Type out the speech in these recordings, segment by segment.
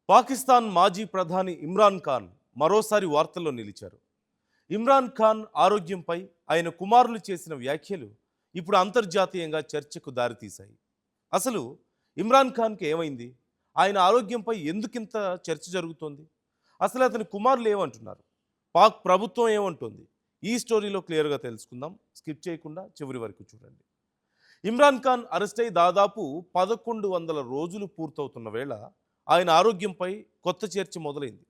పాకిస్తాన్ మాజీ ప్రధాని ఇమ్రాన్ ఖాన్ మరోసారి వార్తల్లో నిలిచారు. ఇమ్రాన్ ఖాన్ ఆరోగ్యంపై ఆయన కుమారులు చేసిన వ్యాఖ్యలు ఇప్పుడు అంతర్జాతీయంగా చర్చకు దారితీశాయి. అసలు ఇమ్రాన్ ఖాన్కి ఏమైంది? ఆయన ఆరోగ్యంపై ఎందుకింత చర్చ జరుగుతోంది? అసలు అతని కుమారులు ఏమంటున్నారు? పాక్ ప్రభుత్వం ఏమంటుంది? ఈ స్టోరీలో క్లియర్గా తెలుసుకుందాం. స్కిప్ చేయకుండా చివరి వరకు చూడండి. ఇమ్రాన్ ఖాన్ అరెస్ట్ అయి దాదాపు 1100 రోజులు పూర్తవుతున్న వేళ ఆయన ఆరోగ్యంపై కొత్త చర్చ మొదలైంది.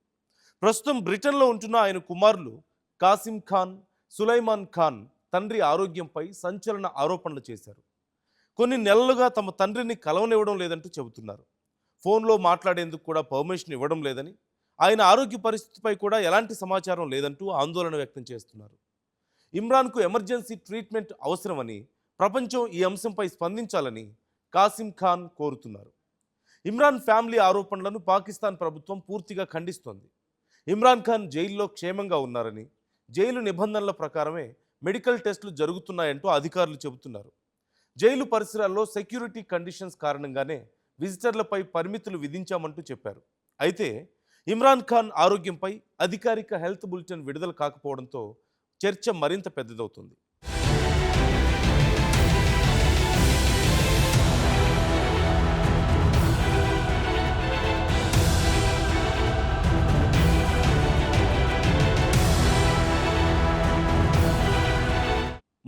ప్రస్తుతం బ్రిటన్లో ఉంటున్న ఆయన కుమారులు కాసిం ఖాన్, సులైమాన్ ఖాన్ తండ్రి ఆరోగ్యంపై సంచలన ఆరోపణలు చేశారు. కొన్ని నెలలుగా తమ తండ్రిని కలవనివ్వడం లేదంటూ చెబుతున్నారు. ఫోన్లో మాట్లాడేందుకు కూడా పర్మిషన్ ఇవ్వడం లేదని, ఆయన ఆరోగ్య పరిస్థితిపై కూడా ఎలాంటి సమాచారం లేదంటూ ఆందోళన వ్యక్తం చేస్తున్నారు. ఇమ్రాన్కు ఎమర్జెన్సీ ట్రీట్మెంట్ అవసరమని, ప్రపంచం ఈ అంశంపై స్పందించాలని కాసిం ఖాన్ కోరుతున్నారు. ఇమ్రాన్ ఫ్యామిలీ ఆరోపణలను పాకిస్తాన్ ప్రభుత్వం పూర్తిగా ఖండిస్తోంది. ఇమ్రాన్ ఖాన్ జైల్లో క్షేమంగా ఉన్నారని, జైలు నిబంధనల ప్రకారమే మెడికల్ టెస్టులు జరుగుతున్నాయంటూ అధికారులు చెబుతున్నారు. జైలు పరిసరాల్లో సెక్యూరిటీ కండిషన్స్ కారణంగానే విజిటర్లపై పరిమితులు విధించామంటూ చెప్పారు. అయితే ఇమ్రాన్ ఖాన్ ఆరోగ్యంపై అధికారిక హెల్త్ బులెటిన్ విడుదల కాకపోవడంతో చర్చ మరింత పెద్దదవుతుంది.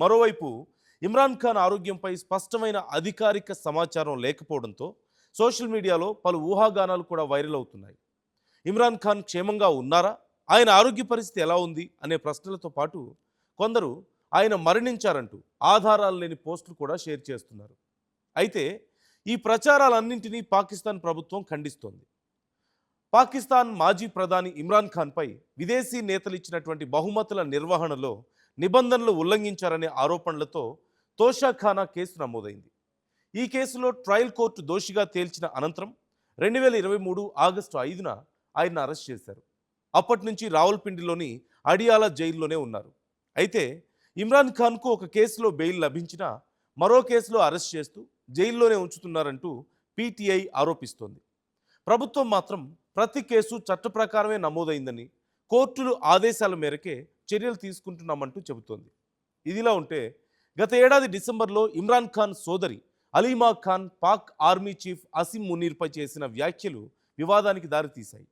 మరోవైపు ఇమ్రాన్ ఖాన్ ఆరోగ్యంపై స్పష్టమైన అధికారిక సమాచారం లేకపోవడంతో సోషల్ మీడియాలో పలు ఊహాగానాలు కూడా వైరల్ అవుతున్నాయి. ఇమ్రాన్ ఖాన్ క్షేమంగా ఉన్నారా, ఆయన ఆరోగ్య పరిస్థితి ఎలా ఉంది అనే ప్రశ్నలతో పాటు కొందరు ఆయన మరణించారంటూ ఆధారాలు లేని పోస్టులు కూడా షేర్ చేస్తున్నారు. అయితే ఈ ప్రచారాలన్నింటినీ పాకిస్తాన్ ప్రభుత్వం ఖండిస్తోంది. పాకిస్తాన్ మాజీ ప్రధాని ఇమ్రాన్ ఖాన్పై విదేశీ నేతలు ఇచ్చినటువంటి బహుమతుల నిర్వహణలో నిబంధనలు ఉల్లంఘించారనే ఆరోపణలతో తోషాఖానా కేసు నమోదైంది. ఈ కేసులో ట్రయల్ కోర్టు దోషిగా తేల్చిన అనంతరం 2023 ఆగస్టు 5న ఆయన అరెస్ట్ చేశారు. అప్పటి నుంచి రావల్పిండిలోని అడియాలా జైల్లోనే ఉన్నారు. అయితే ఇమ్రాన్ ఖాన్కు ఒక కేసులో బెయిల్ లభించినా మరో కేసులో అరెస్ట్ చేస్తూ జైల్లోనే ఉంచుతున్నారంటూ పీటీఐ ఆరోపిస్తోంది. ప్రభుత్వం మాత్రం ప్రతి కేసు చట్ట ప్రకారమే నమోదైందని, కోర్టులు ఆదేశాల మేరకే చర్యలు తీసుకుంటున్నామంటూ చెబుతోంది. ఇదిలా ఉంటే గత ఏడాది డిసెంబర్లో ఇమ్రాన్ ఖాన్ సోదరి అలీమా ఖాన్ పాక్ ఆర్మీ చీఫ్ అసిమ్ మునీర్పై చేసిన వ్యాఖ్యలు వివాదానికి దారితీశాయి.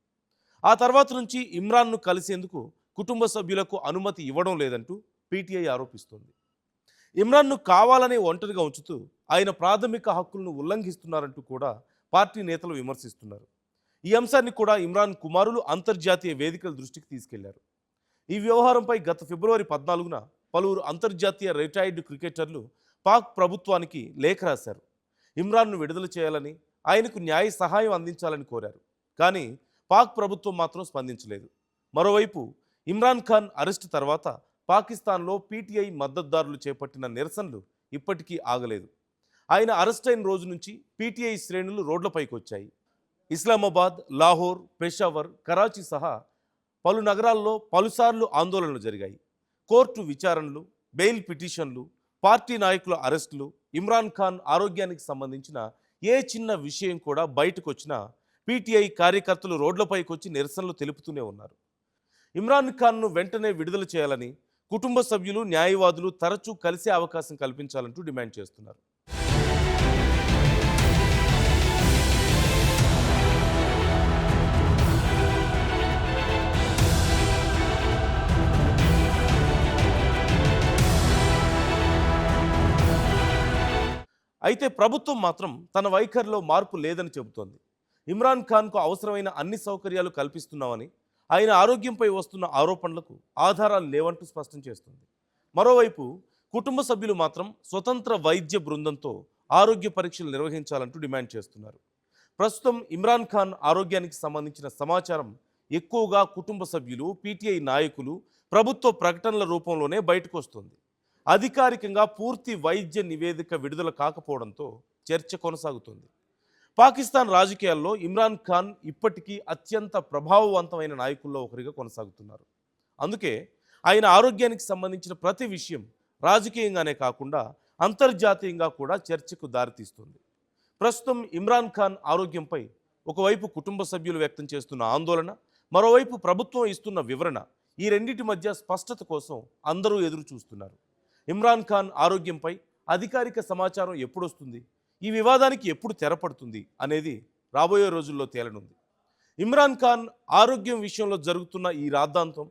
ఆ తర్వాత నుంచి ఇమ్రాన్ను కలిసేందుకు కుటుంబ సభ్యులకు అనుమతి ఇవ్వడం లేదంటూ పీటీఐ ఆరోపిస్తోంది. ఇమ్రాన్ను కావాలనే ఒంటరిగా ఉంచుతూ ఆయన ప్రాథమిక హక్కులను ఉల్లంఘిస్తున్నారంటూ కూడా పార్టీ నేతలు విమర్శిస్తున్నారు. ఈ అంశాన్ని కూడా ఇమ్రాన్ కుమారులు అంతర్జాతీయ వేదికల దృష్టికి తీసుకెళ్లారు. ఈ వ్యవహారంపై గత ఫిబ్రవరి 14న పలువురు అంతర్జాతీయ రిటైర్డ్ క్రికెటర్లు పాక్ ప్రభుత్వానికి లేఖ రాశారు. ఇమ్రాన్ను విడుదల చేయాలని, ఆయనకు న్యాయ సహాయం అందించాలని కోరారు. కానీ పాక్ ప్రభుత్వం మాత్రం స్పందించలేదు. మరోవైపు ఇమ్రాన్ ఖాన్ అరెస్టు తర్వాత పాకిస్తాన్లో పీటీఐ మద్దతుదారులు చేపట్టిన నిరసనలు ఇప్పటికీ ఆగలేదు. ఆయన అరెస్ట్ అయిన రోజు నుంచి పీటీఐ శ్రేణులు రోడ్లపైకి వచ్చాయి. ఇస్లామాబాద్, లాహోర్, పెషావర్, కరాచీ సహా పలు నగరాల్లో పలుసార్లు ఆందోళనలు జరిగాయి. కోర్టు విచారణలు, బెయిల్ పిటిషన్లు, పార్టీ నాయకుల అరెస్టులు, ఇమ్రాన్ ఖాన్ ఆరోగ్యానికి సంబంధించిన ఏ చిన్న విషయం కూడా బయటకు వచ్చినా పీటీఐ కార్యకర్తలు రోడ్లపైకి వచ్చి నిరసనలు తెలుపుతూనే ఉన్నారు. ఇమ్రాన్ ఖాన్ను వెంటనే విడుదల చేయాలని కుటుంబ సభ్యులు, న్యాయవాదులు తరచూ కలిసే అవకాశం కల్పించాలంటూ డిమాండ్ చేస్తున్నారు. అయితే ప్రభుత్వం మాత్రం తన వైఖరిలో మార్పు లేదని చెబుతోంది. ఇమ్రాన్ ఖాన్కు అవసరమైన అన్ని సౌకర్యాలు కల్పిస్తున్నామని, ఆయన ఆరోగ్యంపై వస్తున్న ఆరోపణలకు ఆధారాలు లేవంటూ స్పష్టం చేస్తుంది. మరోవైపు కుటుంబ సభ్యులు మాత్రం స్వతంత్ర వైద్య బృందంతో ఆరోగ్య పరీక్షలు నిర్వహించాలంటూ డిమాండ్ చేస్తున్నారు. ప్రస్తుతం ఇమ్రాన్ ఖాన్ ఆరోగ్యానికి సంబంధించిన సమాచారం ఎక్కువగా కుటుంబ సభ్యులు, పీటీఐ నాయకులు, ప్రభుత్వ ప్రకటనల రూపంలోనే బయటకు వస్తుంది. అధికారికంగా పూర్తి వైద్య నివేదిక విడుదల కాకపోవడంతో చర్చ కొనసాగుతుంది. పాకిస్తాన్ రాజకీయాల్లో ఇమ్రాన్ ఖాన్ ఇప్పటికీ అత్యంత ప్రభావవంతమైన నాయకుల్లో ఒకరిగా కొనసాగుతున్నారు. అందుకే ఆయన ఆరోగ్యానికి సంబంధించిన ప్రతి విషయం రాజకీయంగానే కాకుండా అంతర్జాతీయంగా కూడా చర్చకు దారితీస్తుంది. ప్రస్తుతం ఇమ్రాన్ ఖాన్ ఆరోగ్యంపై ఒకవైపు కుటుంబ సభ్యులు వ్యక్తం చేస్తున్న ఆందోళన, మరోవైపు ప్రభుత్వం ఇస్తున్న వివరణ, ఈ రెండింటి మధ్య స్పష్టత కోసం అందరూ ఎదురు చూస్తున్నారు. ఇమ్రాన్ ఖాన్ ఆరోగ్యంపై అధికారిక సమాచారం ఎప్పుడొస్తుంది, ఈ వివాదానికి ఎప్పుడు తెరపడుతుంది అనేది రాబోయే రోజుల్లో తేలనుంది. ఇమ్రాన్ ఖాన్ ఆరోగ్యం విషయంలో జరుగుతున్న ఈ రాద్ధాంతం,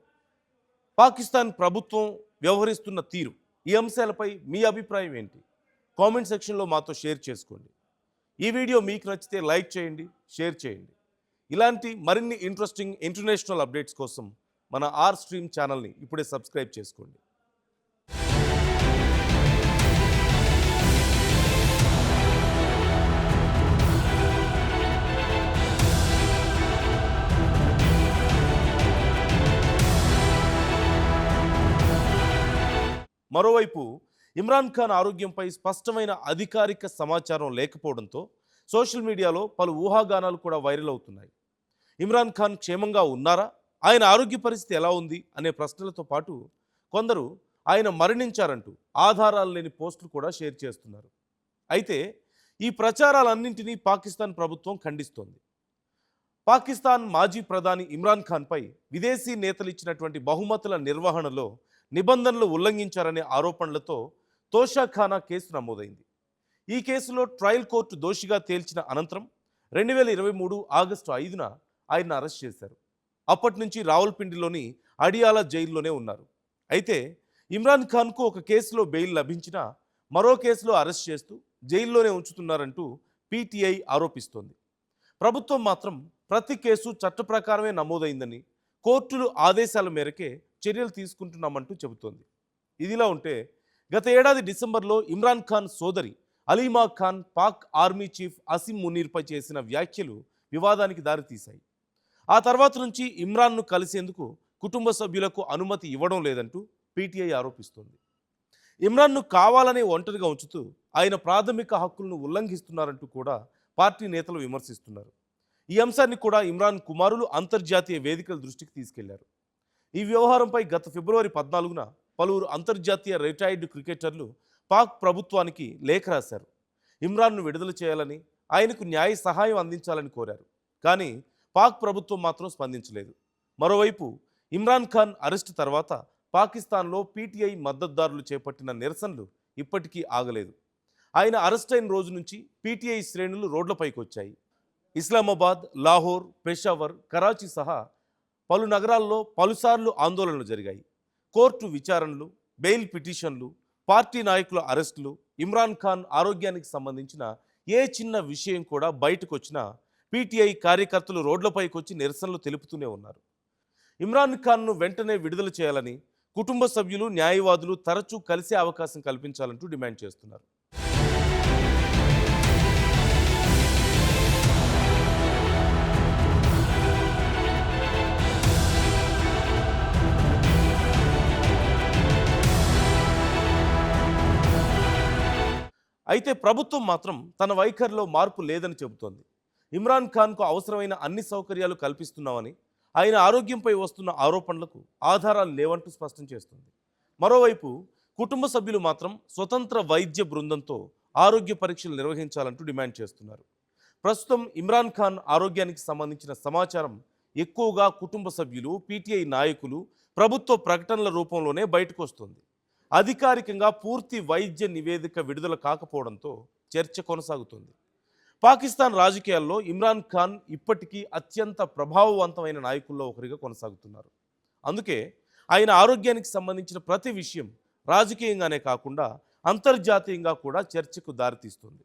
పాకిస్తాన్ ప్రభుత్వం వ్యవహరిస్తున్న తీరు, ఈ అంశాలపై మీ అభిప్రాయం ఏంటి? కామెంట్ సెక్షన్లో మాతో షేర్ చేసుకోండి. ఈ వీడియో మీకు నచ్చితే లైక్ చేయండి, షేర్ చేయండి. ఇలాంటి మరిన్ని ఇంట్రెస్టింగ్ ఇంటర్నేషనల్ అప్డేట్స్ కోసం మన ఆర్ స్ట్రీమ్ ఛానల్ని ఇప్పుడే సబ్స్క్రైబ్ చేసుకోండి. మరోవైపు ఇమ్రాన్ ఖాన్ ఆరోగ్యంపై స్పష్టమైన అధికారిక సమాచారం లేకపోవడంతో సోషల్ మీడియాలో పలు ఊహాగానాలు కూడా వైరల్ అవుతున్నాయి. ఇమ్రాన్ ఖాన్ క్షేమంగా ఉన్నారా, ఆయన ఆరోగ్య పరిస్థితి ఎలా ఉంది అనే ప్రశ్నలతో పాటు కొందరు ఆయన మరణించారంటూ ఆధారాలు లేని పోస్టులు కూడా షేర్ చేస్తున్నారు. అయితే ఈ ప్రచారాలన్నింటినీ పాకిస్తాన్ ప్రభుత్వం ఖండిస్తోంది. పాకిస్తాన్ మాజీ ప్రధాని ఇమ్రాన్ ఖాన్పై విదేశీ నేతలు ఇచ్చినటువంటి బహుమతుల నిర్వహణలో నిబంధనలు ఉల్లంఘించారనే ఆరోపణలతో తోషాఖానా కేసు నమోదైంది. ఈ కేసులో ట్రయల్ కోర్టు దోషిగా తేల్చిన అనంతరం 2023 ఆగస్టు 5న ఆయన్ని అరెస్ట్ చేశారు. అప్పటి నుంచి రావల్పిండిలోని అడియాలా జైల్లోనే ఉన్నారు. అయితే ఇమ్రాన్ ఖాన్కు ఒక కేసులో బెయిల్ లభించినా మరో కేసులో అరెస్ట్ చేస్తూ జైల్లోనే ఉంచుతున్నారంటూ పీటీఐ ఆరోపిస్తోంది. ప్రభుత్వం మాత్రం ప్రతి కేసు చట్ట ప్రకారమే నమోదైందని, కోర్టులు ఆదేశాల మేరకే చర్యలు తీసుకుంటున్నామంటూ చెబుతోంది. ఇదిలా ఉంటే గత ఏడాది డిసెంబర్లో ఇమ్రాన్ ఖాన్ సోదరి అలీమా ఖాన్ పాక్ ఆర్మీ చీఫ్ అసిమ్ మునీర్పై చేసిన వ్యాఖ్యలు వివాదానికి దారితీశాయి. ఆ తర్వాత నుంచి ఇమ్రాన్ను కలిసేందుకు కుటుంబ సభ్యులకు అనుమతి ఇవ్వడం లేదంటూ పీటీఐ ఆరోపిస్తోంది. ఇమ్రాన్ను కావాలనే ఒంటరిగా ఉంచుతూ ఆయన ప్రాథమిక హక్కులను ఉల్లంఘిస్తున్నారంటూ కూడా పార్టీ నేతలు విమర్శిస్తున్నారు. ఈ అంశాన్ని కూడా ఇమ్రాన్ కుమారులు అంతర్జాతీయ వేదికల దృష్టికి తీసుకెళ్లారు. ఈ వ్యవహారంపై గత ఫిబ్రవరి 14న పలువురు అంతర్జాతీయ రిటైర్డ్ క్రికెటర్లు పాక్ ప్రభుత్వానికి లేఖ రాశారు. ఇమ్రాన్ను విడుదల చేయాలని, ఆయనకు న్యాయ సహాయం అందించాలని కోరారు. కానీ పాక్ ప్రభుత్వం మాత్రం స్పందించలేదు. మరోవైపు ఇమ్రాన్ ఖాన్ అరెస్టు తర్వాత పాకిస్తాన్లో పీటీఐ మద్దతుదారులు చేపట్టిన నిరసనలు ఇప్పటికీ ఆగలేదు. ఆయన అరెస్ట్ అయిన రోజు నుంచి పీటీఐ శ్రేణులు రోడ్లపైకి వచ్చాయి. ఇస్లామాబాద్, లాహోర్, పెషావర్, కరాచీ సహా పలు నగరాల్లో పలుసార్లు ఆందోళనలు జరిగాయి. కోర్టు విచారణలు, బెయిల్ పిటిషన్లు, పార్టీ నాయకుల అరెస్టులు, ఇమ్రాన్ ఖాన్ ఆరోగ్యానికి సంబంధించిన ఏ చిన్న విషయం కూడా బయటకు వచ్చినా పీటీఐ కార్యకర్తలు రోడ్లపైకి వచ్చి నిరసనలు తెలుపుతూనే ఉన్నారు. ఇమ్రాన్ ఖాన్ను వెంటనే విడుదల చేయాలని కుటుంబ సభ్యులు, న్యాయవాదులు తరచూ కలిసే అవకాశం కల్పించాలంటూ డిమాండ్ చేస్తున్నారు. అయితే ప్రభుత్వం మాత్రం తన వైఖరిలో మార్పు లేదని చెబుతోంది. ఇమ్రాన్ ఖాన్కు అవసరమైన అన్ని సౌకర్యాలు కల్పిస్తున్నామని, ఆయన ఆరోగ్యంపై వస్తున్న ఆరోపణలకు ఆధారాలు లేవంటూ స్పష్టం చేస్తుంది. మరోవైపు కుటుంబ సభ్యులు మాత్రం స్వతంత్ర వైద్య బృందంతో ఆరోగ్య పరీక్షలు నిర్వహించాలంటూ డిమాండ్ చేస్తున్నారు. ప్రస్తుతం ఇమ్రాన్ ఖాన్ ఆరోగ్యానికి సంబంధించిన సమాచారం ఎక్కువగా కుటుంబ సభ్యులు, పీటీఐ నాయకులు, ప్రభుత్వ ప్రకటనల రూపంలోనే బయటకు వస్తుంది. అధికారికంగా పూర్తి వైద్య నివేదిక విడుదల కాకపోవడంతో చర్చ కొనసాగుతుంది. పాకిస్తాన్ రాజకీయాల్లో ఇమ్రాన్ ఖాన్ ఇప్పటికీ అత్యంత ప్రభావవంతమైన నాయకుల్లో ఒకరిగా కొనసాగుతున్నారు. అందుకే ఆయన ఆరోగ్యానికి సంబంధించిన ప్రతి విషయం రాజకీయంగానే కాకుండా అంతర్జాతీయంగా కూడా చర్చకు దారితీస్తుంది.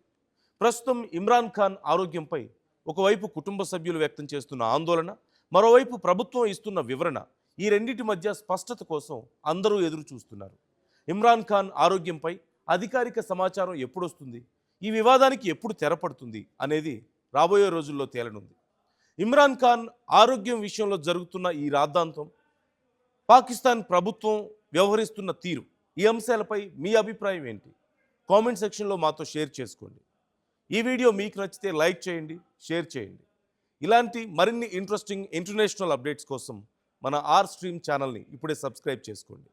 ప్రస్తుతం ఇమ్రాన్ ఖాన్ ఆరోగ్యంపై ఒకవైపు కుటుంబ సభ్యులు వ్యక్తం చేస్తున్న ఆందోళన, మరోవైపు ప్రభుత్వం ఇస్తున్న వివరణ, ఈ రెండింటి మధ్య స్పష్టత కోసం అందరూ ఎదురు చూస్తున్నారు. ఇమ్రాన్ ఖాన్ ఆరోగ్యంపై అధికారిక సమాచారం ఎప్పుడొస్తుంది, ఈ వివాదానికి ఎప్పుడు తెరపడుతుంది అనేది రాబోయే రోజుల్లో తేలనుంది. ఇమ్రాన్ ఖాన్ ఆరోగ్యం విషయంలో జరుగుతున్న ఈ రాద్ధాంతం, పాకిస్తాన్ ప్రభుత్వం వ్యవహరిస్తున్న తీరు, ఈ అంశాలపై మీ అభిప్రాయం ఏంటి? కామెంట్ సెక్షన్లో మాతో షేర్ చేసుకోండి. ఈ వీడియో మీకు నచ్చితే లైక్ చేయండి, షేర్ చేయండి. ఇలాంటి మరిన్ని ఇంట్రెస్టింగ్ ఇంటర్నేషనల్ అప్డేట్స్ కోసం మన ఆర్ స్ట్రీమ్ ఛానల్ని ఇప్పుడే సబ్స్క్రైబ్ చేసుకోండి.